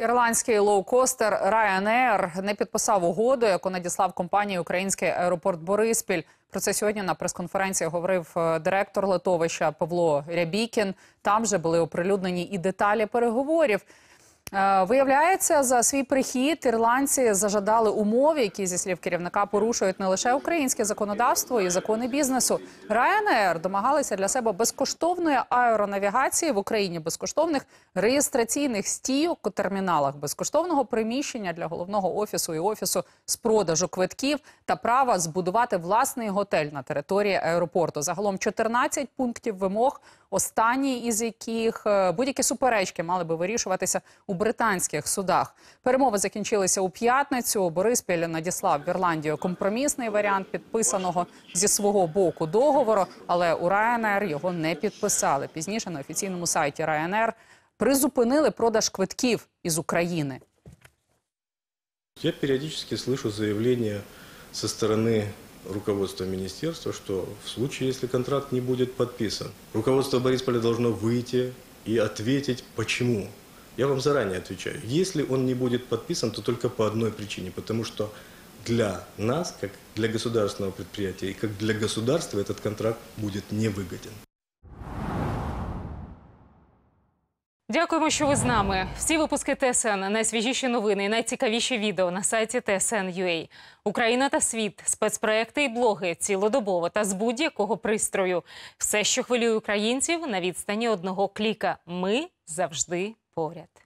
Ірландський лоукостер Ryanair не підписав угоду, яку надіслав компанії «Український аеропорт Бориспіль». Про це сьогодні на прес-конференції говорив директор литовища Павло Рябікін. Там же були оприлюднені і деталі переговорів. Виявляється, за свій прихід ірландці зажадали умови, які, зі слів керівника, порушують не лише українське законодавство і закони бізнесу. Ryanair домагалися для себе безкоштовної аеронавігації в Україні, безкоштовних реєстраційних стійок у терміналах, безкоштовного приміщення для головного офісу і офісу з продажу квитків та права збудувати власний готель на території аеропорту. Загалом 14 пунктів вимог, останній із яких будь-які суперечки мали би вирішуватися у британських судах. Перемови закінчилися у п'ятницю. Бориспіль надіслав в Ірландію компромісний варіант підписаного зі свого боку договору, але у Ryanair його не підписали. Пізніше на офіційному сайті Ryanair призупинили продаж квитків із України. Я периодически слышу заявления со стороны руководства министерства, что в случае, если контракт не будет подписан, руководство Борисполя должно выйти и ответить, почему. Я вам заранее отвечаю, если он не будет подписан, то только по одной причине, потому что для нас, как для государственного предприятия и как для государства, этот контракт будет невыгоден. Дякуємо, що ви з нами. Всі випуски ТСН, найсвіжіші новини і найцікавіші відео на сайті TSN.ua. Україна та світ, спецпроекти і блоги цілодобово та з будь-якого пристрою. Все, що хвилює українців, на відстані одного кліка. Ми завжди поряд.